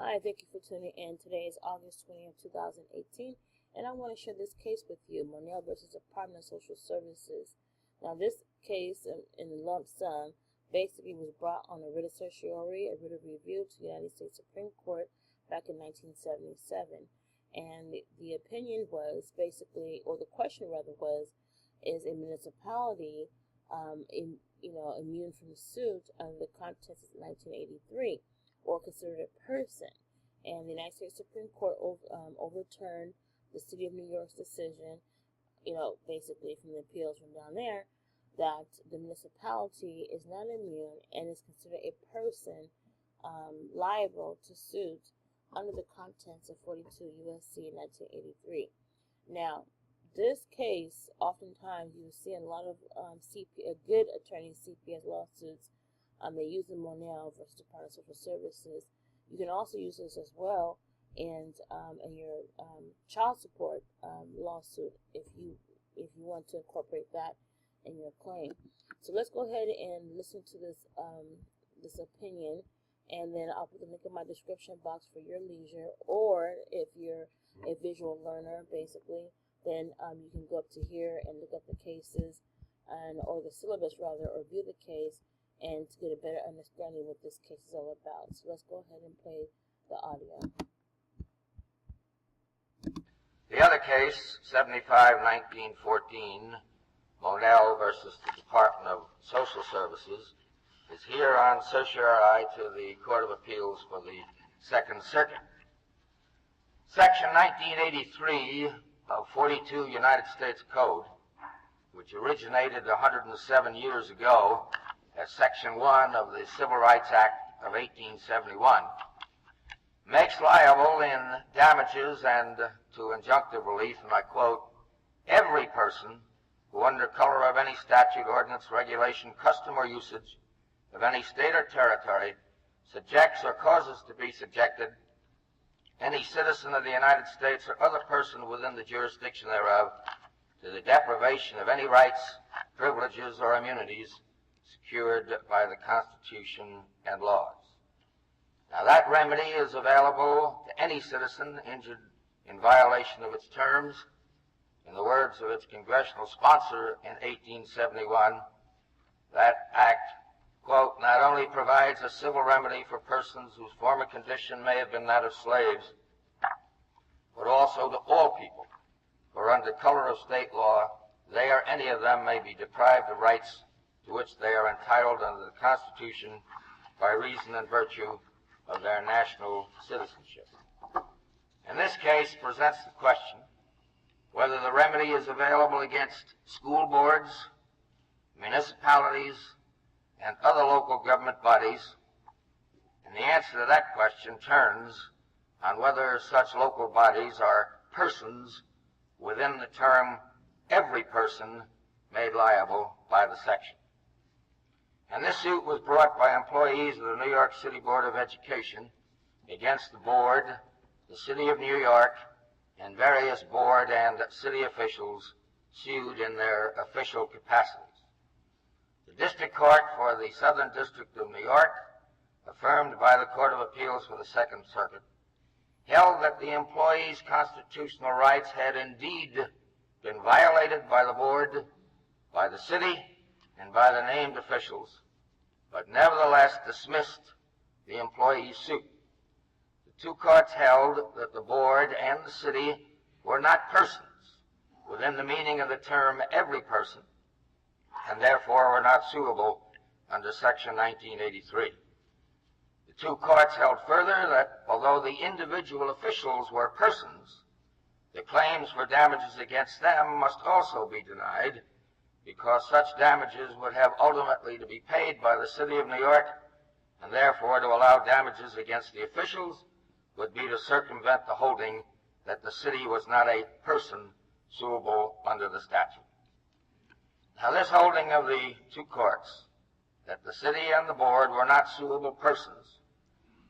Hi, thank you for tuning in. Today is August 20th, 2018, and I want to share this case with you, Monell versus Department of Social Services. Now, this case in lump sum basically was brought on a writ of certiorari, a writ of review to the United States Supreme Court back in 1977. And the opinion was basically, or the question rather was, is a municipality immune from suit under the contents of 1983? Or considered a person. And the United States Supreme Court overturned the City of New York's decision, basically from the appeals from down there, that the municipality is not immune and is considered a person liable to suit under the contents of 42 U.S.C. 1983. Now, this case, oftentimes you see in a lot of good attorneys' CPS lawsuits. They use the Monell versus Department of Social Services. You can also use this as well in your child support lawsuit if you want to incorporate that in your claim. So let's go ahead and listen to this opinion, and then I'll put the link in my description box for your leisure. Or if you're a visual learner, basically, then you can go up to here and look at the cases or the syllabus rather, or view the case, and to get a better understanding what this case is all about. So let's go ahead and play the audio. The other case, 75-1914, Monell versus the Department of Social Services, is here on certiorari to the Court of Appeals for the Second Circuit. Section 1983 of 42 United States Code, which originated 107 years ago as Section 1 of the Civil Rights Act of 1871, makes liable in damages and to injunctive relief, and I quote, every person who under color of any statute, ordinance, regulation, custom, or usage of any state or territory subjects or causes to be subjected any citizen of the United States or other person within the jurisdiction thereof to the deprivation of any rights, privileges, or immunities secured by the Constitution and laws. Now, that remedy is available to any citizen injured in violation of its terms. In the words of its congressional sponsor in 1871, that act, quote, not only provides a civil remedy for persons whose former condition may have been that of slaves, but also to all people, for under color of state law, they or any of them may be deprived of rights to which they are entitled under the Constitution by reason and virtue of their national citizenship. And this case presents the question whether the remedy is available against school boards, municipalities, and other local government bodies, and the answer to that question turns on whether such local bodies are persons within the term every person made liable by the section. And this suit was brought by employees of the New York City Board of Education against the board, the City of New York, and various board and city officials sued in their official capacities. The District Court for the Southern District of New York, affirmed by the Court of Appeals for the Second Circuit, held that the employees' constitutional rights had indeed been violated by the board, by the city, and by the named officials, but nevertheless dismissed the employees' suit. The two courts held that the board and the city were not persons within the meaning of the term every person, and therefore were not suable under Section 1983. The two courts held further that although the individual officials were persons, the claims for damages against them must also be denied, because such damages would have ultimately to be paid by the City of New York, and therefore to allow damages against the officials would be to circumvent the holding that the city was not a person suable under the statute. Now, this holding of the two courts, that the city and the board were not suable persons,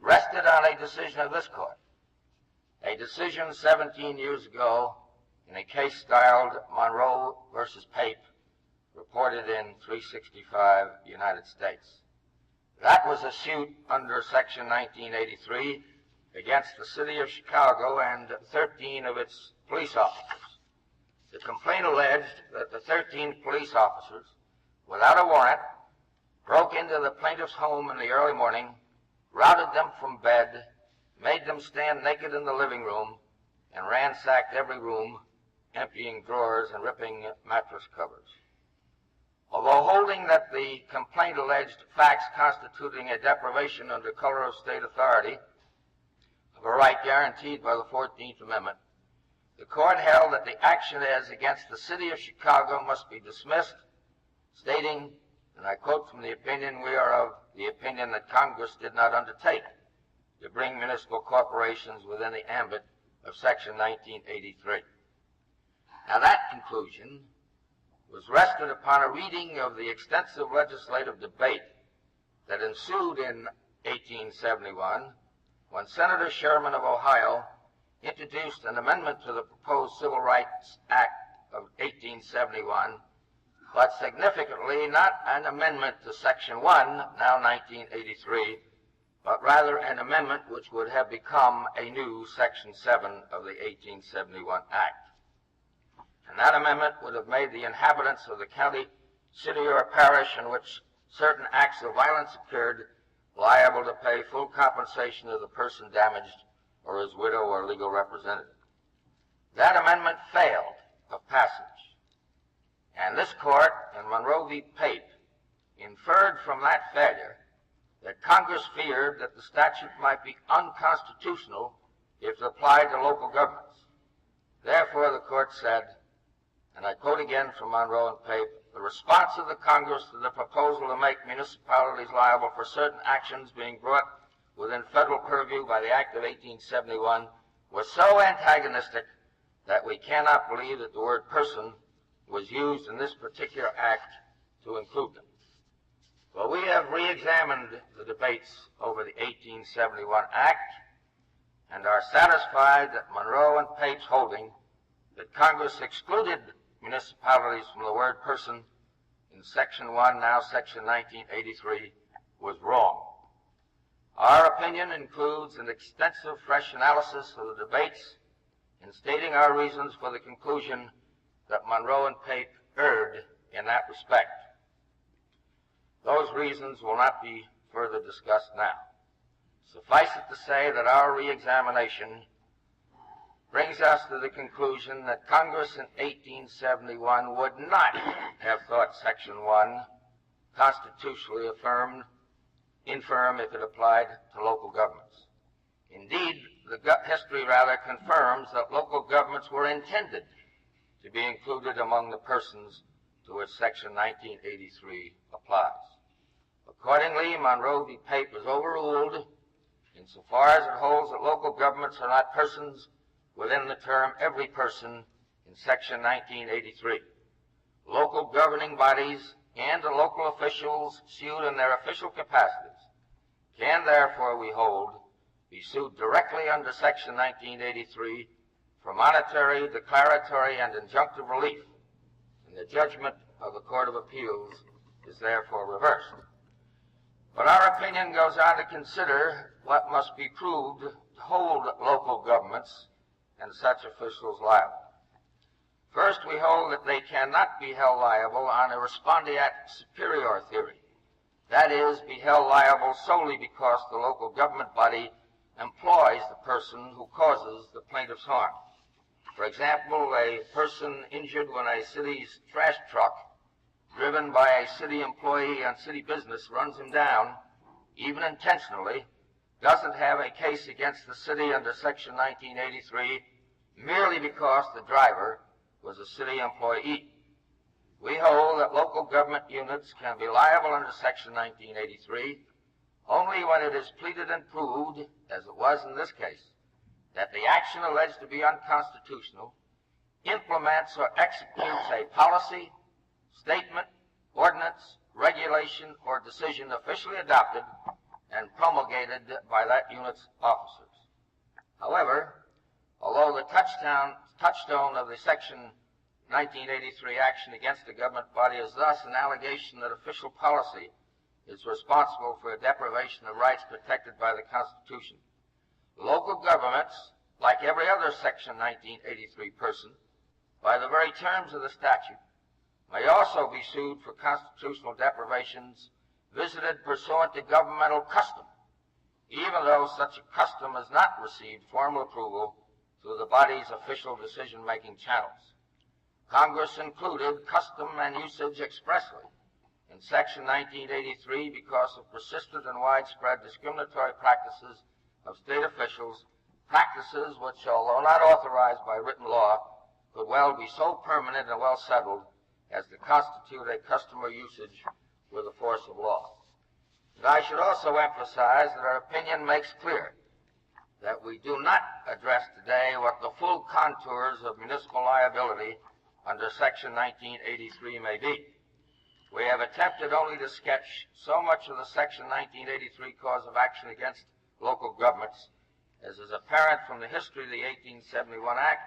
rested on a decision of this court, a decision 17 years ago in a case styled Monroe versus Pape, reported in 365 United States. That was a suit under Section 1983 against the city of Chicago and 13 of its police officers. The complaint alleged that the 13 police officers, without a warrant, broke into the plaintiff's home in the early morning, routed them from bed, made them stand naked in the living room, and ransacked every room, emptying drawers and ripping mattress covers. Although holding that the complaint alleged facts constituting a deprivation under color of state authority of a right guaranteed by the 14th Amendment, the court held that the action as against the city of Chicago must be dismissed, stating, and I quote from the opinion, "We are of the opinion that Congress did not undertake to bring municipal corporations within the ambit of Section 1983. Now that conclusion was rested upon a reading of the extensive legislative debate that ensued in 1871 when Senator Sherman of Ohio introduced an amendment to the proposed Civil Rights Act of 1871, but significantly not an amendment to Section 1, now 1983, but rather an amendment which would have become a new Section 7 of the 1871 Act. And that amendment would have made the inhabitants of the county, city, or parish in which certain acts of violence occurred liable to pay full compensation to the person damaged or his widow or legal representative. That amendment failed of passage, and this court in Monroe v. Pape inferred from that failure that Congress feared that the statute might be unconstitutional if applied to local governments. Therefore, the court said, and I quote again from Monroe and Pape, "The response of the Congress to the proposal to make municipalities liable for certain actions being brought within federal purview by the Act of 1871 was so antagonistic that we cannot believe that the word person was used in this particular act to include them." Well, we have re-examined the debates over the 1871 Act and are satisfied that Monroe and Pape's holding that Congress excluded municipalities from the word person in Section 1, now Section 1983, was wrong. Our opinion includes an extensive fresh analysis of the debates in stating our reasons for the conclusion that Monroe and Pape erred in that respect. Those reasons will not be further discussed now. Suffice it to say that our re-examination brings us to the conclusion that Congress in 1871 would not have thought Section 1 constitutionally infirm if it applied to local governments. Indeed, the history rather confirms that local governments were intended to be included among the persons to which Section 1983 applies. Accordingly, Monroe v. Pape is overruled insofar as it holds that local governments are not persons within the term every person in Section 1983. Local governing bodies and the local officials sued in their official capacities can therefore, we hold, be sued directly under Section 1983 for monetary, declaratory, and injunctive relief, and the judgment of the Court of Appeals is therefore reversed. But our opinion goes on to consider what must be proved to hold local governments and such officials liable. First, we hold that they cannot be held liable on a respondeat superior theory. That is, be held liable solely because the local government body employs the person who causes the plaintiff's harm. For example, a person injured when a city's trash truck, driven by a city employee on city business, runs him down, even intentionally, doesn't have a case against the city under Section 1983 merely because the driver was a city employee. We hold that local government units can be liable under Section 1983 only when it is pleaded and proved, as it was in this case, that the action alleged to be unconstitutional implements or executes a policy, statement, ordinance, regulation, or decision officially adopted and promulgated by that unit's officers. However, although the touchstone of the Section 1983 action against a government body is thus an allegation that official policy is responsible for a deprivation of rights protected by the Constitution, Local governments, like every other Section 1983 person, by the very terms of the statute, may also be sued for constitutional deprivations visited pursuant to governmental custom, even though such a custom has not received formal approval through the body's official decision-making channels. Congress included custom and usage expressly in Section 1983 because of persistent and widespread discriminatory practices of state officials, practices which, although not authorized by written law, could well be so permanent and well settled as to constitute a custom or usage with the force of law. And I should also emphasize that our opinion makes clear that we do not address today what the full contours of municipal liability under Section 1983 may be. We have attempted only to sketch so much of the Section 1983 cause of action against local governments as is apparent from the history of the 1871 Act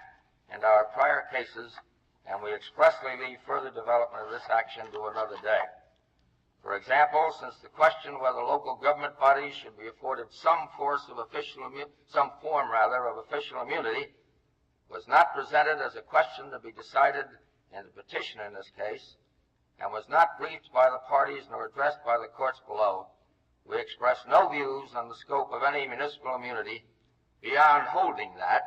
and our prior cases, and we expressly leave further development of this action to another day. For example, since the question whether local government bodies should be afforded some form of official immunity was not presented as a question to be decided in the petition in this case, and was not briefed by the parties nor addressed by the courts below, we express no views on the scope of any municipal immunity beyond holding that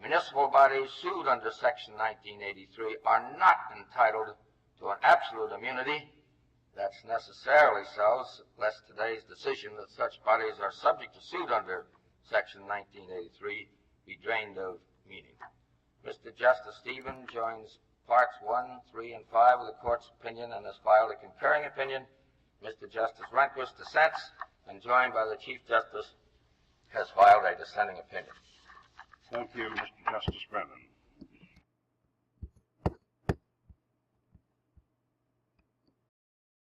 municipal bodies sued under Section 1983 are not entitled to an absolute immunity. That's necessarily so, lest today's decision that such bodies are subject to suit under Section 1983 be drained of meaning. Mr. Justice Stephen joins Parts 1, 3, and 5 of the Court's opinion and has filed a concurring opinion. Mr. Justice Rehnquist dissents, and joined by the Chief Justice, has filed a dissenting opinion. Thank you, Mr. Justice Brennan.